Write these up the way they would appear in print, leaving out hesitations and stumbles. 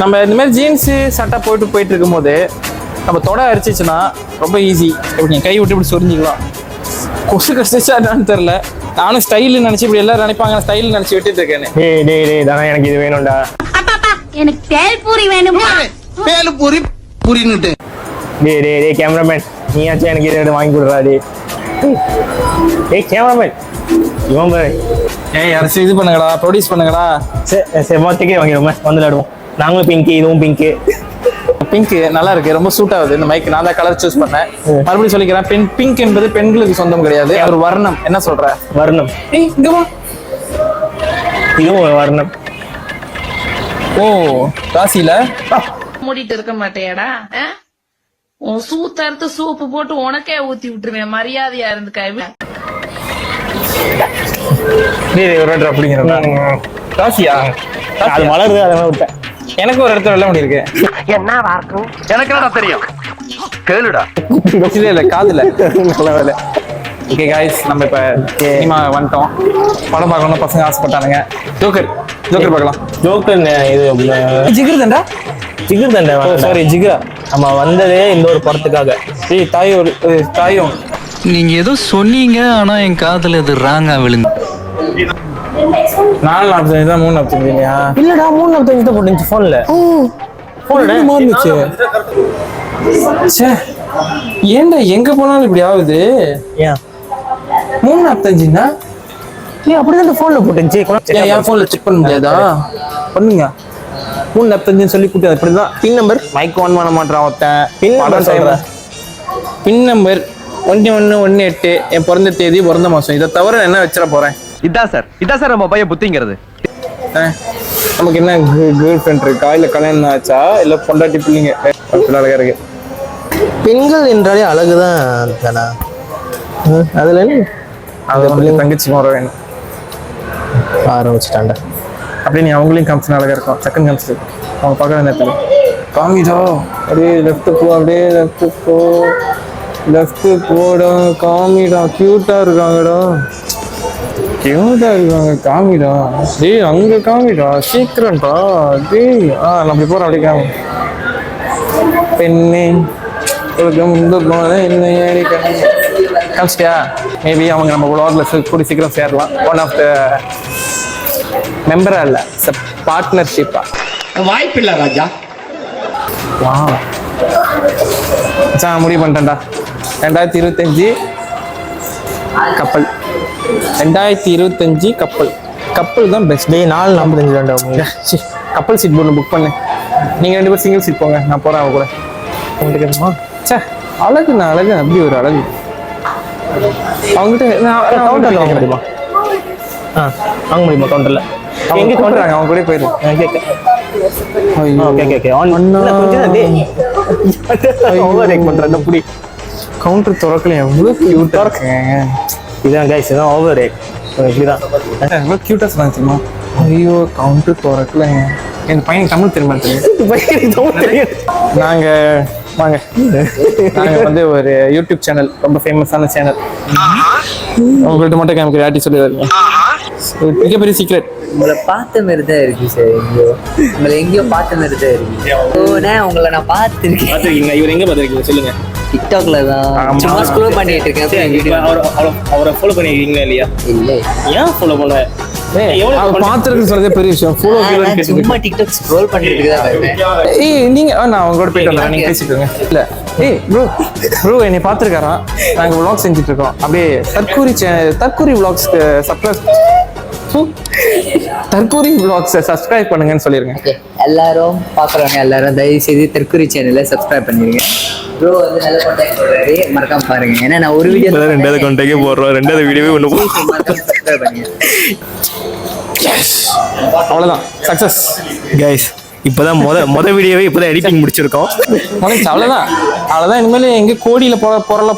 நம்ம இந்த மாதிரி ஜீன்ஸு சட்டை போயிட்டு இருக்கும்போது நம்ம தொடை அரிச்சிச்சுன்னா ரொம்ப ஈஸி. இப்படி கை விட்டு இப்படி சொரிஞ்சிக்கலாம். கொசு கஷ்டிச்சா என்னன்னு தெரில. நானும் ஸ்டைல் நினச்சி இப்படி எல்லாரும் நினைப்பாங்க ஸ்டைல் நினச்சி விட்டுட்டு இருக்கேன்னு. டேய் தானே எனக்கு இது வேணும்டா. எனக்கு பேல்பூரி வேணுமா? பேல்பூரி பூரின்னுட்டு. டேய் கேமராமேன் நீயாச்சும் எனக்கு இதை வாங்கி கொடுறா. டேய் கேமராமேன் இவன் பாரு. யாராச்சும் இது பண்ணுங்கடா, ப்ரொடியூஸ் பண்ணுங்கடா. சரி மொத்தக்கே வாங்கிடுவோம், வந்து விளையாடுவோம். நாங்களும் பிங்க்கு, இதுவும் பிங்க்கு. பிங்க் நல்லா இருக்கு, ரொம்ப சூட் ஆகுது இந்த மைக். நான் தான் கலர் சூஸ் பண்ணேன். மறுபடியும் சொல்லிக்கிறேன், பிங்க் என்பது பெண்களுக்கு சொந்தம் கிடையாது, ஒரு வர்ணம். என்ன சொல்ற? வர்ணம். இங்க வா. இதுவும் ஒரு வர்ணம். ஓ ராசியில மூடிட்டு இருக்க மாட்டேடா. உன் சூத்தறுத்து சூப்பு போட்டு உனக்கே ஊத்தி விட்டுருவேன். மரியாதையா இருந்துக்க. அப்படிங்கிற ராசியா? அது வளருது, அதெல்லாம் விட்டேன். எனக்கு ஒரு இடத்துல வெள்ள முடி இருக்கு. என்ன இருக்கும் எனக்கு என்னடா தெரியும், கேளுடா. இல்ல காதுல. நல்ல வேலை. ஓகே காய்ஸ், நம்ம இப்ப சினிமா வந்துட்டோம். படம் பார்க்கணும் பசங்க ஆசைப்பட்டானுங்க. ஜோக்கர் பார்க்கலாம். ஜோக்கர் இது ஜிகர் தண்டா. சாரி ஜிகரா. நம்ம வந்ததே இந்த ஒரு படத்துக்காக. தாயும் நீங்க ஏதோ சொன்னீங்க, ஆனா என் காதுல இது ராங்கா விழுந்து. 4:45 தான் 3:45 இல்லையா? இல்லடா 3:45 தான் போட்டுச்சு போன்ல. மாறிச்சு. ஏன்டா எங்க போனாலும் இப்படி ஆகுது? ஏன் 3:45ன்னா அப்படிதான் போன்ல போட்டுச்சு. என் போன்ல செக் பண்ண முடியாதா? பண்ணுங்க. 3:45 சொல்லி கூட்டி அப்படிதான். பின் நம்பர் மைக் ஆன் பண்ண மாட்டான் ஒருத்தன். பின் நம்பர் 1118 என் பிறந்த தேதி, பிறந்த மாசம். இதை தவிர என்ன வச்சிட போறேன்? இதான் சார் நம்ம பையன் புத்திங்கிறது. நமக்கு என்ன கேர்ள் ஃப்ரெண்ட் இருக்கா, இல்ல கல்யாணம் ஆச்சா, இல்ல பொண்டாட்டி பிள்ளைங்க? அழகா இருக்கு. பெண்கள் என்றாலே அழகுதான் தானா? அதுல அது தங்கச்சி முறை வேணும். ஆரம்பிச்சுட்டாண்டா. அப்படி நீ அவங்களையும் காமிச்சு அழகா இருக்கும். செகண்ட் காமிச்சு அவங்க பார்க்குற நேரத்தில் காமிடா. அப்படியே லெஃப்ட் போ, அப்படியே லெஃப்ட் போடா. காமிடா, கியூட்டா இருக்காங்கடா, காமிடா. டேய் அங்க காமிடா, சீக்கிரம்டா. டேய் நான் அப்படி போறேன். அப்படி காமி. பெண்ணே காமிச்சிட்டியா? மேபி அவங்க நம்ம vlogல கூடி சீக்கிரம் சேரலாம். ஒன் ஆஃப் த மெம்பரா இல்ல, பார்ட்னர்ஷிப்பா. வாய்ப்பு இல்ல ராஜா. வா முடிவு பண்ணிட்டேன்டா. 2025 கப்பல். 2025 கப்பல் தான் பெஸ்ட். டே 4:45 கப்பல் சீட் ஒன்று புக் பண்ணு. நீங்க 2 பேரும் சிங்கிள் சீட் போங்க, நான் போறேன் அவங்க கூட. உங்களுக்கு சே அழகுண்ணா, அழகு. அப்படி ஒரு அழகு. அவங்ககிட்ட கவுண்டர்ல வாங்க முடியுமா? வாங்க முடியுமா கவுண்டர்ல? எங்க கொண்டுறாங்க, அவங்க கூட போயிரு. கவுண்டர் திறக்கல. எவ்வளவு கியூட்டா இருக்குங்க. இதான் கைஸ், இதான் ஓவர் ரேட். இப்படிதான் எவ்வளவு கியூட்டா சொன்னாங்க தெரியுமா? ஐயோ கவுண்டர் திறக்கலங்க. என் பையனுக்கு தமிழ் தெரியுமா? நாங்க வந்து ஒரு யூடியூப் சேனல், ரொம்ப ஃபேமஸான சேனல். உங்கள்கிட்ட மட்டும் காமிக்கிற ஆட்டி சொல்லி வருங்க. மிகப்பெரிய சீக்ரெட். உங்களை பார்த்த மாதிரி தான் இருக்கு சார். உங்களை எங்கேயோ பார்த்த மாதிரி தான் இருக்கு. உங்களை நான் பார்த்துருக்கேன். இவர் எங்க பார்த்துருக்கீங்க சொல்லுங்க? டிக்டாக்ல தான் சும்மா ஸ்க்ரோல் பண்ணிட்டு இருக்கேன். அவரை ஃபாலோ பண்ணிருக்கீங்களா இல்லையா? இல்லை, ஏன் ஃபாலோ பண்ண? பாத்துருக்கு சொல்றதே பெரிய விஷயம். சும்மா டிக்டாக் ஸ்க்ரோல் பண்ணிட்டு தான். நீங்க நான் அவங்களோட போயிட்டு வந்தேன், நீங்க பேசிட்டு இருங்க. இல்ல ப்ரோ என்னை பாத்துருக்காராம். நாங்க vlog செஞ்சுட்டு இருக்கோம். அப்படியே தற்கூரி vlogsக்கு தற்கூரி vlogs சப்ஸ்கிரைப் பண்ணுங்கன்னு சொல்லிருங்க. எல்லாரும் பாக்குறவங்க எல்லாரும் தயவு செய்து தற்கூரி சேனலை சப்ஸ்கிரைப் பண்ணிருங்க. ப்ரோ வந்து நல்ல கான்டெக்ட் போடுறாரு, மறக்காம பாருங்க. ஏன்னா நான் ஒரு வீடியோ 2வது கான்டெக்டே போடுறோம், 2வது வீடியோவே ஒண்ணு சப்ஸ்கிரைப் பண்ணுங்க. அவ்வளவுதான், சக்சஸ் கைஸ். இப்பதான் முத வீடியோவே இப்பதான் எடிட்டிங் முடிச்சிருக்கோம். அவ்வளவுதான். இனிமேல் எங்க கோடியில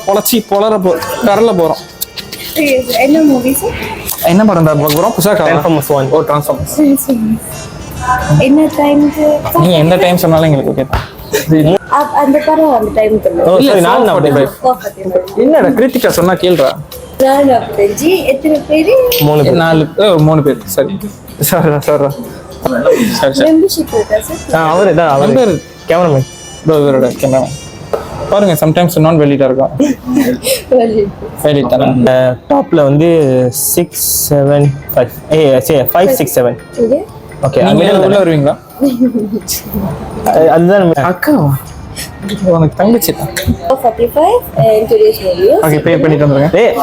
பொழச்சி கரல போறோம். என்ன மூவி சார்? என்ன படம் தான் பார்க்க போறோம்? புதுசா Transformers 1. ஓ Transformers. என்ன டைம்க்கு? நீங்க எந்த டைம் சொன்னாலும் எங்களுக்கு ஓகே. அந்த படம் அந்த டைம்க்கு இல்ல. 4:45. என்னடா கிரிட்டிகா சொன்னா கேளுடா. 4:45. எத்தனை பேரு? 3 பேர். 3 பேர். சரி. சரி சரி மெம்பர்ஷிப் இருக்கா சார்? அவரு தான் அவரு நம்பர் கேமராமேன். ப்ரோ இவரோட கேமரா பாருங்க, சம்டைம்ஸ் நான் வெளியிட்டா இருக்கும். வெளியிட்டாரா? டாப்ல வந்து 675 567. இங்க ஓகே நீங்க உள்ள வருவீங்களா? அதுதான் அக்காவா? உனக்கு தங்கச்சி தான். 45 and today's movie. ஓகே, பே பண்ணிட்டு வந்துருங்க. ஏய்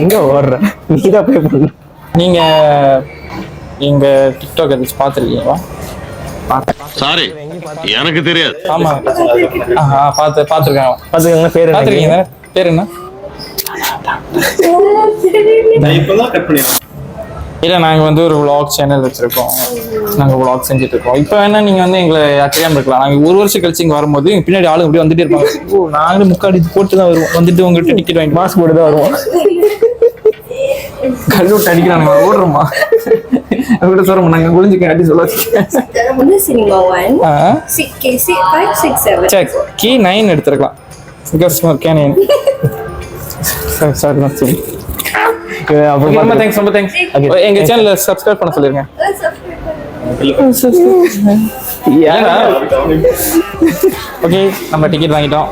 எங்க ஓடுற? நீ தான் பே பண்ணு. நீங்க எங்க டிக்டாக் எதாச்சும் பார்த்துருக்கீங்களா? சாரி எனக்கு தெரியாது. ஆமா, பார்த்துருக்காங்க. பாத்துக்கங்க பேர் என்ன? பார்த்துருக்கீங்க? பேர் என்ன? இல்லை, நாங்கள் வந்து ஒரு vlog சேனல் வச்சுருக்கோம். நாங்கள் vlog செஞ்சுட்டு இருக்கோம். இப்போ வேணா நீங்கள் வந்து எங்களை தெரியாமல் இருக்கலாம். நாங்கள் ஒரு வருஷம் கழிச்சு இங்கே வரும்போது எங்கள் பின்னாடி ஆளுங்க அப்படியே வந்துட்டே இருப்பாங்க. ஓ, நாங்களும் முக்காடி போட்டு தான் வருவோம். வந்துட்டு உங்கள்கிட்ட டிக்கெட் வாங்கி மாஸ்க் போட்டு தான் வருவோம். கல்லூட்டு அடிக்கிறானுங்க, ஓடுறோமா அவங்ககிட்ட சொல்கிறோம். நாங்கள் குளிஞ்சுக்க அடி சொல்ல The cinema one. 567. சரி, கீ 9 எடுத்துருக்கலாம். Because key 9. சாரி தான் சரி. அப்புறம் ரொம்ப தேங்க்ஸ், ரொம்ப தேங்க்ஸ். எங்க சேனலை சப்ஸ்கிரைப் பண்ண சொல்லிருங்க. ஓகே, நம்ம டிக்கெட் வாங்கிட்டோம்.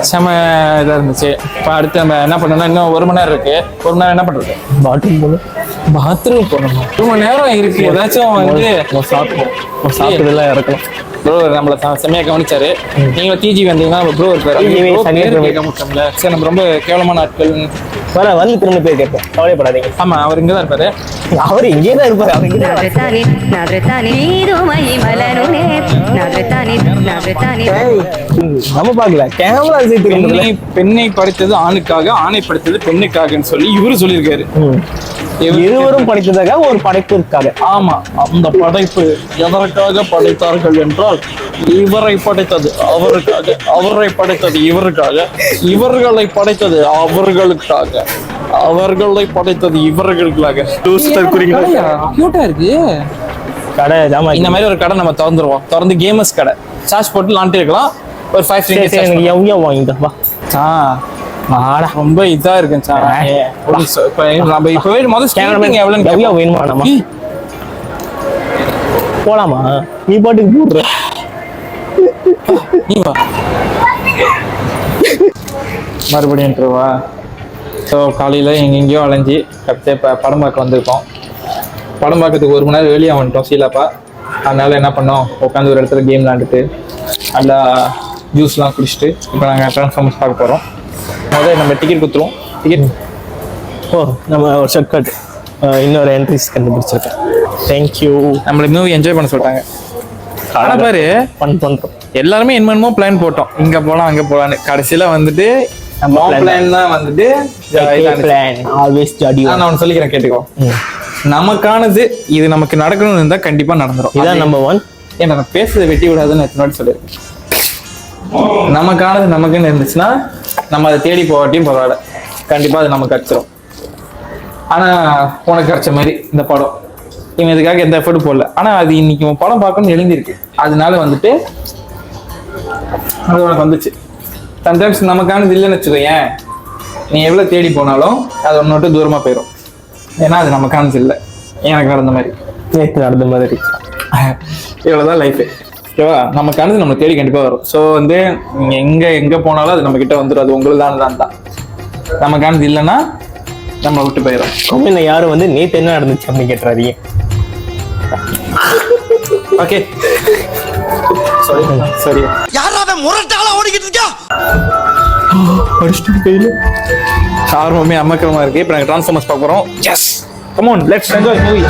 செம இதாக இருந்துச்சு. இப்போ அடுத்து நம்ம என்ன பண்ணணும்னா, இன்னும் 1 மணி நேரம் இருக்கு. 1 மணி நேரம் என்ன பண்றது? பாத்ரூம் போகணும். பாத்ரூம் போகணும். 1 மணி நேரம் இருக்கு. ஏதாச்சும் வந்து சாப்பிட்டதெல்லாம் இறக்கலாம். ப்ரோ நம்மளை செம்மையா கவனிச்சாரு. நீங்க டிஜி வந்தீங்கன்னா ப்ரோ இருக்காரு. கேட்க மாட்டோம்ல. சரி, நம்ம ரொம்ப கேவலமான ஆட்கள் வந்து திரும்ப பேர் கேட்பேன், கவலைப்படாதீங்க. ஆமா, அவர் இங்கதான் இருப்பாரு. அவர் இங்கே தான் இருப்பாரு. அவர் இங்கே நம்ம பார்க்கல கேமரா பெண்ணை படைத்தது ஆணுக்காக, ஆணை படைத்தது பெண்ணுக்காகன்னு சொல்லி இவரு சொல்லியிருக்காரு. இருவரும் படைத்ததாக ஒரு படைப்பிற்காக. ஆமா, அந்த படைப்பு எதற்காக படைத்தார்கள் என்றால், இவரை படைத்தது அவருக்காக, அவரை படைத்தது இவருக்காக, இவர்களை படைத்தது அவர்களுக்காக, அவர்களை படைத்தது இவர்களுக்காக. கியூட்டா இருக்கு கடை. ஜாமா இந்த மாதிரி ஒரு கடை நம்ம திறந்துருவோம். திறந்து கேமர்ஸ் கடை சார்ஜ் போட்டு லாண்டி இருக்கலாம். ஒரு 5 எனக்கு எவ்வளோ வாங்கிட்டா வா. ரொம்ப இதா இருக்குங்க சார். நம்ம இப்பவே முதல்ல ஸ்கேனிங் எவ்வளவு வேணுமா? நம்ம போலாமா? நீ பாட்டுக்கு போடுற. நீ வா மறுபடியும் இன்ட்ரோவா. ஸோ காலையில் எங்கெங்கேயோ அலைஞ்சி கப்டே படம் பார்க்க வந்திருக்கோம். படம் பார்க்கறதுக்கு 1 மணி நேரம் வெளியே வந்துட்டோம் சீலாப்பா. அதனால என்ன பண்ணோம், உட்காந்து ஒரு இடத்துல கேம் விளாண்டுட்டு நல்லா ஜூஸ்லாம் குடிச்சிட்டு இப்போ நாங்கள் ட்ரான்ஸ்ஃபார்மர்ஸ் பார்க்க போகிறோம். முதல்ல நம்ம டிக்கெட் கொடுத்துருவோம். டிக்கெட் நம்ம ஒரு ஷார்ட்கட் இன்னொரு என்ட்ரிஸ் கண்டுபிடிச்சிருக்கேன். தேங்க்யூ. நம்மளை மூவி என்ஜாய் பண்ண சொல்லிட்டாங்க. ஆனால் பாரு, பண்ணுறோம். எல்லாருமே என்னமோ பிளான் போட்டோம், இங்கே போகலாம் அங்கே போகலான்னு. கடைசியில் வந்துட்டு பிளான் தான் வந்துட்டு ஆல்வேஸ் ஜாடி. நான் ஒன்று சொல்லிக்கிறேன், கேட்டுக்கோ. நமக்கானது இது நமக்கு நடக்கணும்னு இருந்தால் கண்டிப்பாக நடந்துடும். இதான் நம்பர் 1. ஏன்னா நான் பேசுறதை வெட்டி விடாதுன்னு எத்தனை சொல்லியிருக்கேன். நமக்கானது நமக்குன்னு இருந்துச்சுன்னா நம்ம அதை தேடி போகாட்டியும் பரவாயில்ல, கண்டிப்பாக அது நமக்கு கிடைச்சிடும். ஆனால் உனக்கு கிடைச்ச மாதிரி இந்த படம் இவன் இதுக்காக எந்த எஃபர்ட் போடல. ஆனால் அது இன்னைக்கு உன் படம் பார்க்கணும்னு எழுந்திருக்கு. அதனால வந்துட்டு அது உனக்கு வந்துச்சு. சம்டைம்ஸ் நமக்கானது இல்லைன்னு வச்சுக்கோ, ஏன் நீ எவ்வளோ தேடி போனாலும் அது ஒன்று விட்டு தூரமாக போயிடும். ஏன்னா அது நமக்கானது இல்லை. எனக்கு நடந்த மாதிரி, நேற்று நடந்த மாதிரி. இவ்வளோதான் லைஃபு. ஓகேவா? நமக்கானது நம்ம தேடி கண்டிப்பாக வரும். ஸோ வந்து நீங்கள் எங்கே போனாலும் அது நம்ம கிட்ட வந்துடும். அது உங்களுக்கு தான். நமக்கானது இல்லைன்னா நம்ம விட்டு போயிடும். கம்மியில் யாரும் வந்து நேற்று என்ன நடந்துச்சு அப்படின்னு கேட்டுறாதீங்க. ஓகே, சரி. யாராவது முரட்டால ஓடிக்கிட்டு இருக்கா? படிச்சுட்டு கையில் ஆர்வமே அமக்கரமா இருக்கு. இப்போ நாங்கள் ட்ரான்ஸ்ஃபார்மர்ஸ் பார்க்க போகிறோம். Yes, come on, let's enjoy movie.